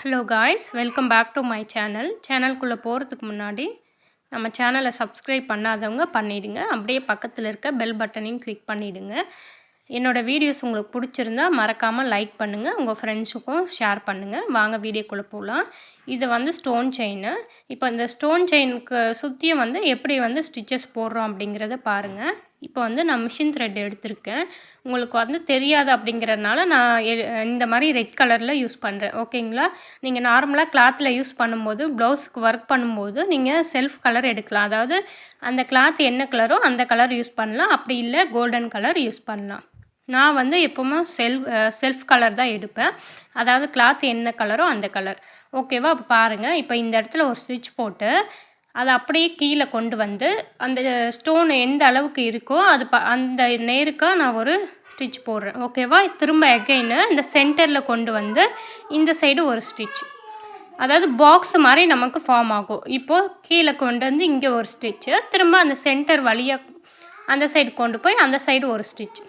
Hello guys, welcome back to my சேனலுக்குள்ளே போகிறதுக்கு முன்னாடி நம்ம சேனலை சப்ஸ்கிரைப் பண்ணாதவங்க பண்ணிவிடுங்க. அப்படியே பக்கத்தில் இருக்க பெல் பட்டனையும் கிளிக் பண்ணிவிடுங்க. என்னோடய வீடியோஸ் உங்களுக்கு பிடிச்சிருந்தா மறக்காமல் லைக் பண்ணுங்கள், உங்கள் ஃப்ரெண்ட்ஸுக்கும் ஷேர் பண்ணுங்கள். வாங்க வீடியோக்குள்ளே போகலாம். இது வந்து ஸ்டோன் செயின். இப்போ இந்த ஸ்டோன் செயினுக்கு சுற்றியும் வந்து எப்படி வந்து ஸ்டிச்சஸ் போடுறோம் அப்படிங்கிறத பாருங்கள். இப்போ வந்து நான் மிஷின் த்ரெட் எடுத்திருக்கேன். உங்களுக்கு வந்து தெரியாது அப்படிங்கிறதுனால நான் இந்த மாதிரி ரெட் கலரில் யூஸ் பண்ணுறேன். ஓகேங்களா? நீங்கள் நார்மலாக கிளாத்தில் யூஸ் பண்ணும்போது, ப்ளவுஸுக்கு ஒர்க் பண்ணும்போது நீங்கள் செல்ஃப் கலர் எடுக்கலாம். அதாவது அந்த கிளாத் என்ன கலரோ அந்த கலர் யூஸ் பண்ணலாம். அப்படி இல்லை கோல்டன் கலர் யூஸ் பண்ணலாம். நான் வந்து எப்போவுமே செல்ஃப் கலர் தான் எடுப்பேன். அதாவது கிளாத் என்ன கலரோ அந்த கலர். ஓகேவா? இப்போ பாருங்கள். இப்போ இந்த இடத்துல ஒரு ஸ்டிச் போட்டு அதை அப்படியே கீழே கொண்டு வந்து அந்த ஸ்டோன் எந்த அளவுக்கு இருக்கோ அது அந்த நேருக்காக நான் ஒரு ஸ்டிச் போடுறேன். ஓகேவா? திரும்ப எகைனு இந்த சென்டரில் கொண்டு வந்து இந்த சைடு ஒரு ஸ்டிச், அதாவது பாக்ஸ் மாதிரி நமக்கு ஃபார்ம் ஆகும். இப்போது கீழே கொண்டு வந்து இங்கே ஒரு ஸ்டிச்சு, திரும்ப அந்த சென்டர் வழியாக அந்த சைடு கொண்டு போய் அந்த சைடு ஒரு ஸ்டிச்.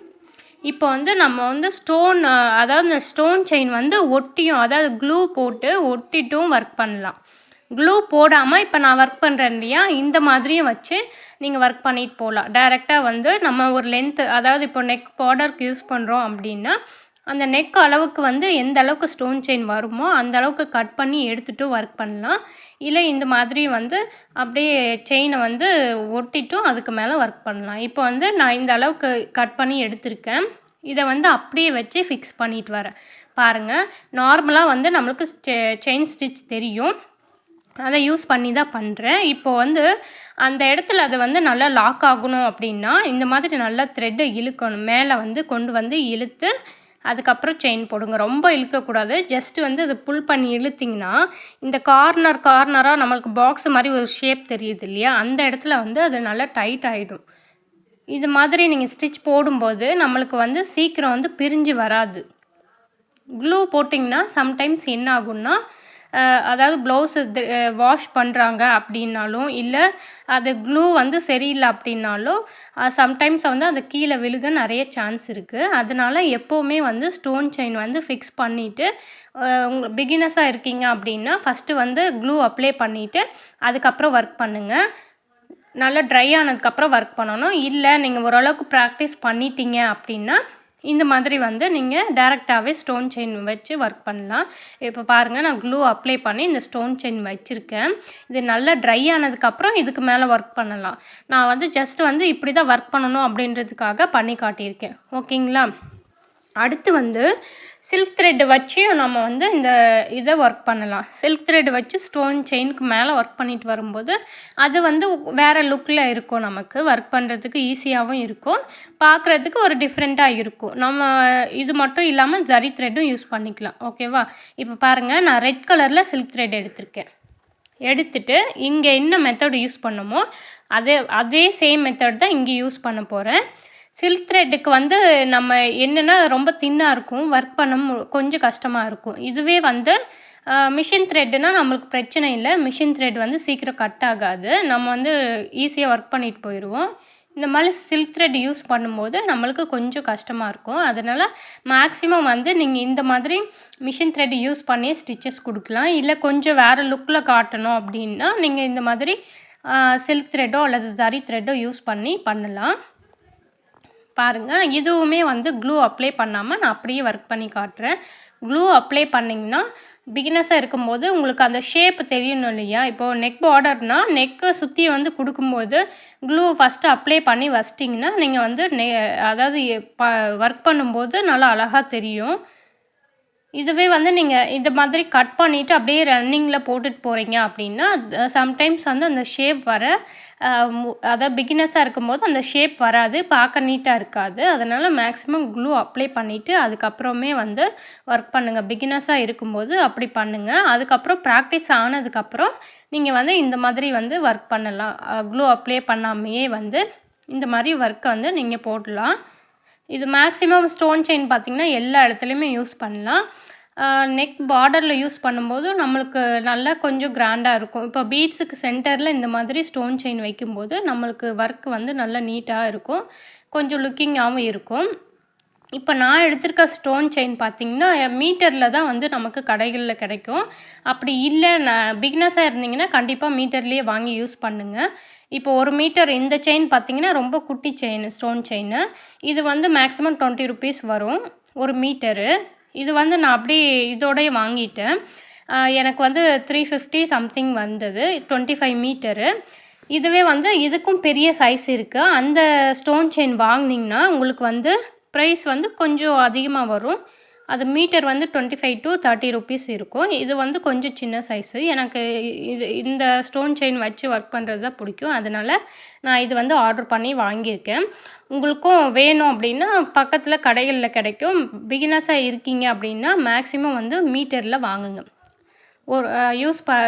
இப்போ வந்து நம்ம வந்து அதாவது இந்த ஸ்டோன் செயின் வந்து ஒட்டியும், அதாவது க்ளூ போட்டு ஒட்டிட்டும் ஒர்க் பண்ணலாம். க்ளூ போடாமல் இப்போ நான் ஒர்க் பண்ணுறேன் இல்லையா, இந்த மாதிரியும் வச்சு நீங்கள் ஒர்க் பண்ணிட்டு போகலாம். டைரெக்டாக வந்து நம்ம ஒரு லென்த்து, அதாவது இப்போ நெக் பார்டருக்கு யூஸ் பண்ணுறோம் அப்படின்னா அந்த நெக் அளவுக்கு வந்து எந்த அளவுக்கு ஸ்டோன் செயின் வருமோ அந்த அளவுக்கு கட் பண்ணி எடுத்துகிட்டு ஒர்க் பண்ணலாம். இல்லை இந்த மாதிரி வந்து அப்படியே செயினை வந்து ஒட்டிட்டும் அதுக்கு மேலே ஒர்க் பண்ணலாம். இப்போ வந்து நான் இந்த அளவுக்கு கட் பண்ணி எடுத்திருக்கேன். இதை வந்து அப்படியே வச்சு ஃபிக்ஸ் பண்ணிட்டு வரேன். பாருங்கள், நார்மலாக வந்து நம்மளுக்கு செயின் ஸ்டிச் தெரியும், அதை யூஸ் பண்ணி தான் பண்ணுறேன். இப்போ வந்து அந்த இடத்துல அது வந்து நல்லா லாக் ஆகணும் அப்படின்னா இந்த மாதிரி நல்லா த்ரெட்டை இழுக்கணும். மேலே வந்து கொண்டு வந்து இழுத்து அதுக்கப்புறம் செயின் போடுங்க. ரொம்ப இழுக்கக்கூடாது. ஜஸ்ட்டு வந்து அது புல் பண்ணி இழுத்திங்கன்னா இந்த கார்னராக நம்மளுக்கு பாக்ஸ் மாதிரி ஒரு ஷேப் தெரியுது இல்லையா, அந்த இடத்துல வந்து அது நல்லா டைட் ஆகிடும். இது மாதிரி நீங்கள் ஸ்டிச் போடும்போது நம்மளுக்கு வந்து சீக்கிரம் வந்து பிரிஞ்சு வராது. க்ளூ போட்டிங்கன்னா சம்டைம்ஸ் என்ன ஆகும்னா, அதாவது ப்ளவுஸு வாஷ் பண்ணுறாங்க அப்படின்னாலும், இல்லை அது க்ளூ வந்து சரியில்லை அப்படின்னாலும் சம்டைம்ஸ் வந்து அது கீழே விழுக நிறைய சான்ஸ் இருக்குது. அதனால் எப்போவுமே வந்து ஸ்டோன் செயின் வந்து ஃபிக்ஸ் பண்ணிவிட்டு, பிகினர்ஸாக இருக்கீங்க அப்படின்னா ஃபஸ்ட்டு வந்து க்ளூ அப்ளை பண்ணிவிட்டு அதுக்கப்புறம் ஒர்க் பண்ணுங்கள். நல்லா ட்ரை ஆனதுக்கப்புறம் ஒர்க் பண்ணணும். இல்லை நீங்கள் ஓரளவுக்கு ப்ராக்டிஸ் பண்ணிட்டீங்க அப்படின்னா இந்த மாதிரி வந்து நீங்கள் டைரெக்டாகவே ஸ்டோன் செயின் வச்சு ஒர்க் பண்ணலாம். இப்போ பாருங்கள், நான் க்ளூ அப்ளை பண்ணி இந்த ஸ்டோன் செயின் வச்சுருக்கேன். இது நல்லா ட்ரை ஆனதுக்கப்புறம் இதுக்கு மேலே ஒர்க் பண்ணலாம். நான் வந்து ஜஸ்ட் வந்து இப்படி தான் ஒர்க் பண்ணணும் அப்படின்றதுக்காக பண்ணி காட்டியிருக்கேன். ஓகேங்களா? அடுத்து வந்து சில்க் த்ரெட் வச்சு நம்ம வந்து இதை ஒர்க் பண்ணலாம். சில்க் த்ரெட் வச்சு ஸ்டோன் செயினுக்கு மேலே ஒர்க் பண்ணிட்டு வரும்போது அது வந்து வேறு லுக்கில் இருக்கும். நமக்கு ஒர்க் பண்ணுறதுக்கு ஈஸியாகவும் இருக்கும், பார்க்குறதுக்கு ஒரு டிஃப்ரெண்ட்டாக இருக்கும். நம்ம இது மட்டும் இல்லாமல் ஜரி த்ரெட்டும் யூஸ் பண்ணிக்கலாம். ஓகேவா? இப்போ பாருங்கள், நான் ரெட் கலரில் சில்க் த்ரெட் எடுத்துட்டு இங்கே என்ன மெத்தட் யூஸ் பண்ணமோ அதே சேம் மெத்தட் தான் இங்கே யூஸ் பண்ண போகிறேன். சில்க் த்ரெட்டுக்கு வந்து நம்ம என்னென்னா ரொம்ப தின்னாக இருக்கும், ஒர்க் பண்ண கொஞ்சம் கஷ்டமாக இருக்கும். இதுவே வந்து மிஷின் த்ரெட்டுனால் நம்மளுக்கு பிரச்சனை இல்லை. மிஷின் த்ரெட் வந்து சீக்கிரம் கட் ஆகாது, நம்ம வந்து ஈஸியாக ஒர்க் பண்ணிட்டு போயிடுவோம். இந்த மாதிரி சில்க் த்ரெட் யூஸ் பண்ணும்போது நம்மளுக்கு கொஞ்சம் கஷ்டமாக இருக்கும். அதனால் மேக்ஸிமம் வந்து நீங்கள் இந்த மாதிரி மிஷின் த்ரெட் யூஸ் பண்ணி ஸ்டிச்சஸ் கொடுக்கலாம். இல்லை கொஞ்சம் வேறு லுக்கில் காட்டணும் அப்படின்னா நீங்கள் இந்த மாதிரி சில்க் த்ரெட்டோ அல்லது ஜரி த்ரெட்டோ யூஸ் பண்ணலாம். பாருங்கள், இதுவுமே வந்து க்ளூ அப்ளை பண்ணாமல் நான் அப்படியே ஒர்க் பண்ணி காட்டுறேன். க்ளூ அப்ளை பண்ணிங்கன்னா பிகினர்ஸாக இருக்கும்போது உங்களுக்கு அந்த ஷேப் தெரியணும் இல்லையா. இப்போது நெக் பார்டர்னால் நெக்கை சுற்றி வந்து கொடுக்கும்போது க்ளூ ஃபஸ்ட்டு அப்ளை பண்ணி வச்சிட்டிங்கன்னா நீங்கள் வந்து அதாவது ஒர்க் பண்ணும்போது நல்லா அழகாக தெரியும். இதுவே வந்து நீங்கள் இந்த மாதிரி கட் பண்ணிவிட்டு அப்படியே ரன்னிங்கில் போட்டுட்டு போகிறீங்க அப்படின்னா சம்டைம்ஸ் வந்து அந்த ஷேப் அதாவது பிகினர்ஸாக இருக்கும்போது அந்த ஷேப் வராது, பார்க்க நீட்டாக இருக்காது. அதனால் மேக்ஸிமம் க்ளூ அப்ளை பண்ணிவிட்டு அதுக்கப்புறமே வந்து ஒர்க் பண்ணுங்கள். பிகினர்ஸாக இருக்கும்போது அப்படி பண்ணுங்கள். அதுக்கப்புறம் ப்ராக்டிஸ் ஆனதுக்கப்புறம் நீங்கள் வந்து இந்த மாதிரி வந்து ஒர்க் பண்ணலாம். க்ளூ அப்ளை பண்ணாமையே வந்து இந்த மாதிரி ஒர்க்கை வந்து நீங்கள் போடலாம். இது மேக்ஸிமம் ஸ்டோன் செயின் பார்த்திங்கன்னா எல்லா இடத்துலையுமே யூஸ் பண்ணலாம். நெக் பார்டரில் யூஸ் பண்ணும்போது நம்மளுக்கு நல்லா கொஞ்சம் கிராண்டாக இருக்கும். இப்போ பீட்ஸுக்கு சென்டரில் இந்த மாதிரி ஸ்டோன் செயின் வைக்கும்போது நம்மளுக்கு ஒர்க் வந்து நல்லா நீட்டாக இருக்கும், கொஞ்சம் லுக்கிங்காகவும் இருக்கும். இப்போ நான் எடுத்திருக்க ஸ்டோன் செயின் பார்த்திங்கன்னா மீட்டரில் தான் வந்து நமக்கு கடைகளில் கிடைக்கும். அப்படி இல்லை பிகினர்ஸாக இருந்தீங்கன்னா கண்டிப்பாக மீட்டர்லேயே வாங்கி யூஸ் பண்ணுங்கள். இப்போ 1 மீட்டர் இந்த செயின் பார்த்திங்கன்னா ரொம்ப குட்டி செயின், ஸ்டோன் செயின். இது வந்து மேக்ஸிமம் 20 ருபீஸ் வரும் 1 மீட்டரு. இது வந்து நான் அப்படியே இதோடய வாங்கிட்டேன். எனக்கு வந்து 350 சம்திங் வந்தது 25 மீட்டரு. இதுவே வந்து இதுக்கும் பெரிய சைஸ் இருக்குது. அந்த ஸ்டோன் செயின் வாங்கினீங்கன்னா உங்களுக்கு வந்து ப்ரைஸ் வந்து கொஞ்சம் அதிகமாக வரும். அது மீட்டர் வந்து 25 to 30 ருபீஸ் இருக்கும். இது வந்து கொஞ்சம் சின்ன சைஸு. எனக்கு இந்த ஸ்டோன் செயின் வச்சு ஒர்க் பண்ணுறது தான் பிடிக்கும். அதனால் நான் இது வந்து ஆர்டர் பண்ணி வாங்கியிருக்கேன். உங்களுக்கும் வேணும் அப்படின்னா பக்கத்தில் கடைகளில் கிடைக்கும். பிகினர்ஸாக இருக்கீங்க அப்படின்னா மேக்ஸிமம் வந்து மீட்டரில் வாங்குங்க. ஒரு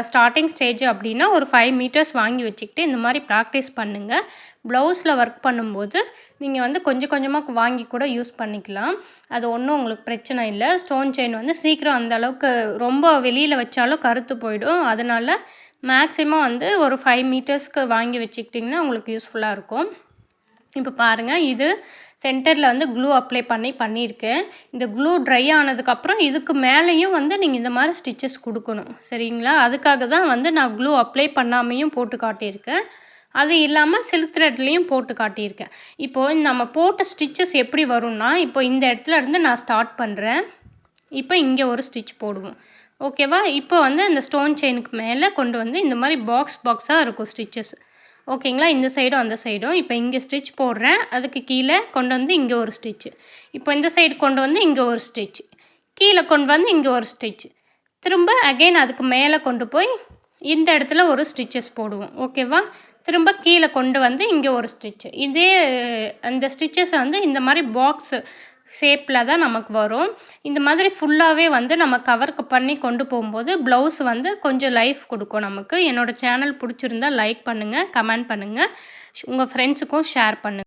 ஸ்டார்டிங் ஸ்டேஜ் அப்படின்னா ஒரு 5 மீட்டர்ஸ் வாங்கி வச்சுக்கிட்டு இந்த மாதிரி ப்ராக்டிஸ் பண்ணுங்கள். ப்ளவுஸில் ஒர்க் பண்ணும்போது நீங்கள் வந்து கொஞ்சம் கொஞ்சமாக வாங்கி கூட யூஸ் பண்ணிக்கலாம். அது ஒன்றும் உங்களுக்கு பிரச்சனை இல்லை. ஸ்டோன் செயின் வந்து சீக்கிரம் அந்த அளவுக்கு ரொம்ப வெளியில் வச்சாலும் கருத்து போயிடும். அதனால் மேக்ஸிமம் வந்து ஒரு 5 மீட்டர்ஸ்க்கு வாங்கி வச்சுக்கிட்டிங்கன்னா உங்களுக்கு யூஸ்ஃபுல்லாக இருக்கும். இப்போ பாருங்கள், இது சென்டரில் வந்து க்ளூ அப்ளை பண்ணியிருக்கேன். இந்த க்ளூ ட்ரை ஆனதுக்கப்புறம் இதுக்கு மேலேயும் வந்து நீங்கள் இந்த மாதிரி ஸ்டிச்சஸ் கொடுக்கணும். சரிங்களா? அதுக்காக தான் வந்து நான் க்ளூ அப்ளை பண்ணாமையும் போட்டு காட்டியிருக்கேன். அது இல்லாமல் சில்க் த்ரெட்லேயும் போட்டு காட்டியிருக்கேன். இப்போது நம்ம போட்ட ஸ்டிச்சஸ் எப்படி வரும்னா, இப்போ இந்த இடத்துல இருந்து நான் ஸ்டார்ட் பண்ணுறேன். இப்போ இங்கே ஒரு ஸ்டிச் போடுவோம். ஓகேவா? இப்போ வந்து இந்த ஸ்டோன் செயினுக்கு மேலே கொண்டு வந்து இந்த மாதிரி பாக்ஸாக இருக்கும் ஸ்டிச்சஸ். ஓகேங்களா? இந்த சைடும் அந்த சைடும். இப்போ இங்கே ஸ்டிச் போடுறேன். அதுக்கு கீழே கொண்டு வந்து இங்கே ஒரு ஸ்டிச்சு. இப்போ இந்த சைடு கொண்டு வந்து இங்கே ஒரு ஸ்டிச். கீழே கொண்டு வந்து இங்கே ஒரு ஸ்டிச். திரும்ப அகெயின் அதுக்கு மேலே கொண்டு போய் இந்த இடத்துல ஒரு ஸ்டிச்சஸ் போடுவோம். ஓகேவா? திரும்ப கீழே கொண்டு வந்து இங்கே ஒரு ஸ்டிச்சு. இதே அந்த ஸ்டிச்சஸ் வந்து இந்த மாதிரி பாக்ஸு ஷேப்பில் தான் நமக்கு வரும். இந்த மாதிரி ஃபுல்லாகவே வந்து நம்ம கவருக்கு பண்ணி கொண்டு போகும்போது ப்ளவுஸ் வந்து கொஞ்சம் லைஃப் கொடுக்கும் நமக்கு. என்னோடய சேனல் பிடிச்சிருந்தா லைக் பண்ணுங்கள், கமெண்ட் பண்ணுங்கள், உங்கள் ஃப்ரெண்ட்ஸுக்கும் ஷேர் பண்ணுங்கள்.